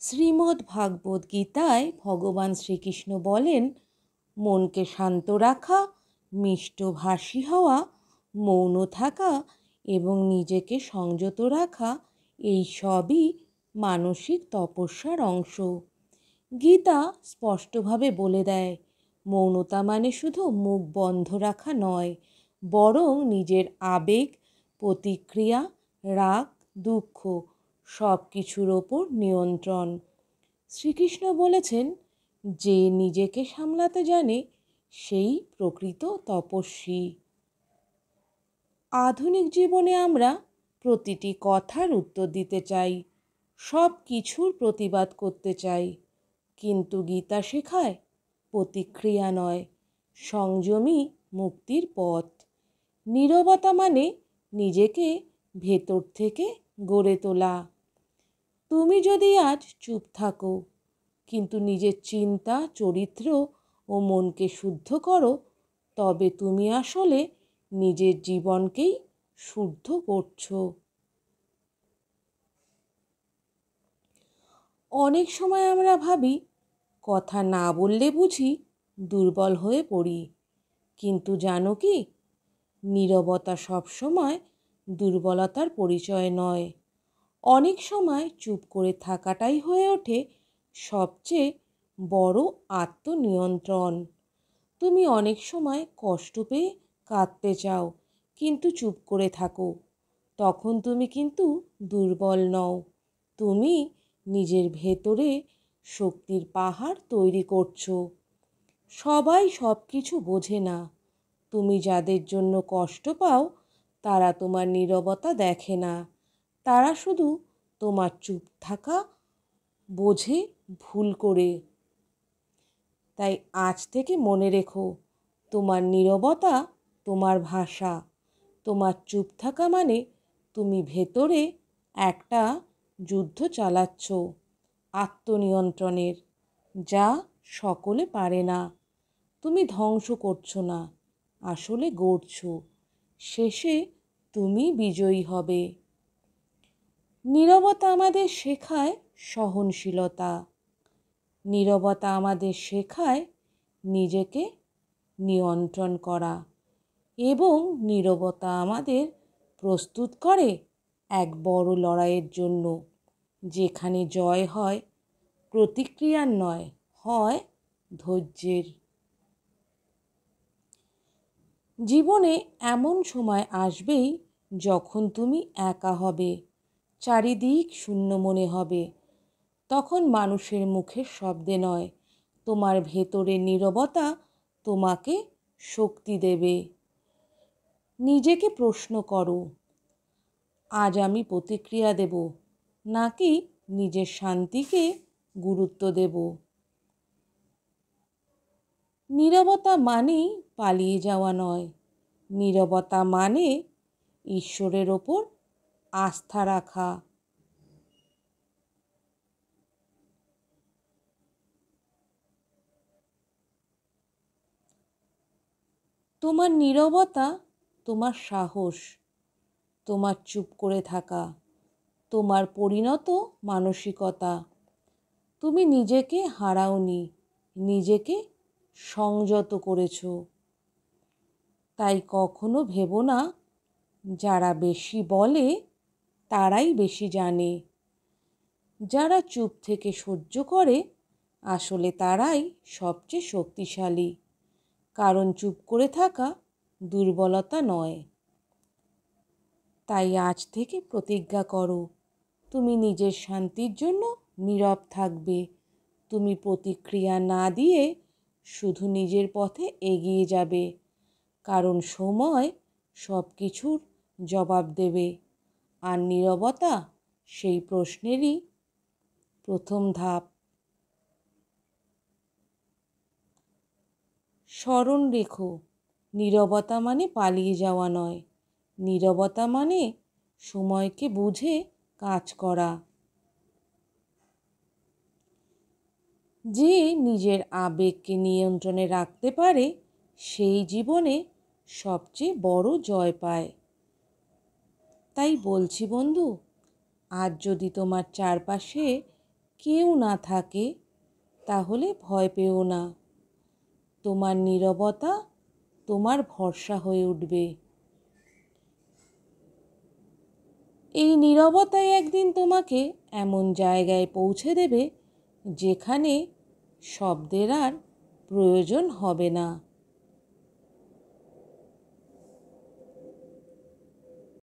শ্রীমদ্ ভাগবত গীতায় ভগবান শ্রীকৃষ্ণ বলেন, মনকে শান্ত রাখা, মিষ্টভাষী হওয়া, মৌন থাকা এবং নিজেকে সংযত রাখা এই সবই মানসিক তপস্যার অংশ। গীতা স্পষ্টভাবে বলে দেয়, মৌনতা মানে শুধু মুখ বন্ধ রাখা নয়, বরং নিজের আবেগ, প্রতিক্রিয়া, রাগ, দুঃখ সব কিছুর ওপর নিয়ন্ত্রণ। শ্রীকৃষ্ণ বলেছেন, যে নিজেকে সামলাতে জানে সেই প্রকৃত তপস্বী। আধুনিক জীবনে আমরা প্রতিটি কথার উত্তর দিতে চাই, সব কিছুর প্রতিবাদ করতে চাই, কিন্তু গীতা শেখায় প্রতিক্রিয়া নয়, সংযমী মুক্তির পথ। নীরবতা মানে নিজেকে ভেতর থেকে গড়ে তোলা। তুমি যদি আজ চুপ থাকো, কিন্তু নিজের চিন্তা, চরিত্র ও মনকে শুদ্ধ করো, তবে তুমি আসলে নিজের জীবনকেই শুদ্ধ করছো। অনেক সময় আমরা ভাবি, কথা না বললে বুঝি দুর্বল হয়ে পড়ি, কিন্তু জানো কি, নীরবতা সবসময় দুর্বলতার পরিচয় নয়। অনেক সময় চুপ করে থাকাটাই হয়ে ওঠে সবচেয়ে বড় আত্মনিয়ন্ত্রণ। তুমি অনেক সময় কষ্ট পেয়ে কাঁদতে চাও, কিন্তু চুপ করে থাকো, তখন তুমি কিন্তু দুর্বল নও, তুমি নিজের ভেতরে শক্তির পাহাড় তৈরি করছো। সবাই সব কিছু বোঝে না। তুমি যাদের জন্য কষ্ট পাও, তারা তোমার নীরবতা দেখে না, তারা শুধু তোমার চুপ থাকা বোঝে ভুল করে। তাই আজ থেকে মনে রেখো, তোমার নীরবতা তোমার ভাষা। তোমার চুপ থাকা মানে তুমি ভেতরে একটা যুদ্ধ চালাচ্ছ, আত্মনিয়ন্ত্রণের, যা সকলে পারে না। তুমি ধ্বংস করছো না, আসলে গড়ছো। শেষে তুমি বিজয়ী হবে। নীরবতা আমাদের শেখায় সহনশীলতা। নীরবতা আমাদের শেখায় নিজেকে নিয়ন্ত্রণ করা, এবং নীরবতা আমাদের প্রস্তুত করে এক বড় লড়াইয়ের জন্য, যেখানে জয় হয় প্রতিক্রিয়ার নয়, হয় ধৈর্যের। জীবনে এমন সময় আসবেই যখন তুমি একা হবে, চারিদিক শূন্য মনে হবে। তখন মানুষের মুখের শব্দে নয়, তোমার ভেতরের নীরবতা তোমাকে শক্তি দেবে। নিজেকে প্রশ্ন করো, আজ আমি প্রতিক্রিয়া দেব, নাকি নিজের শান্তিকে গুরুত্ব দেব? নীরবতা মানেই পালিয়ে যাওয়া নয়, নীরবতা মানে ঈশ্বরের ওপর আস্থা রাখা। তোমার নীরবতা তোমার সাহস, তোমার চুপ করে থাকা তোমার পরিণত মানসিকতা। তুমি নিজেকে হারাওনি, নিজেকে সংযত করেছ। তাই কখনো ভেবো না, যারা বেশি বলে তারাই বেশি জানে। যারা চুপ থেকে সহ্য করে, আসলে তারাই সবচেয়ে শক্তিশালী। কারণ চুপ করে থাকা দুর্বলতা নয়। তাই আজ থেকে প্রতিজ্ঞা করো, তুমি নিজের শান্তির জন্য নীরব থাকবে। তুমি প্রতিক্রিয়া না দিয়ে শুধু নিজের পথে এগিয়ে যাবে, কারণ সময় সব কিছুর জবাব দেবে, আর নীরবতা সেই প্রশ্নেরই প্রথম ধাপ। স্মরণ রেখো, নীরবতা মানে পালিয়ে যাওয়া নয়, নীরবতা মানে সময়কে বুঝে কাজ করা। যে নিজের আবেগকে নিয়ন্ত্রণে রাখতে পারে, সেই জীবনে সবচেয়ে বড় জয় পায়। তাই বলছি বন্ধু, আজ যদি তোমার চারপাশে কেউ না থাকে, তাহলে ভয় পেও না। তোমার নীরবতা তোমার ভরসা হয়ে উঠবে। এই নীরবতাই একদিন তোমাকে এমন জায়গায় পৌঁছে দেবে যেখানে শব্দের আর প্রয়োজন হবে না।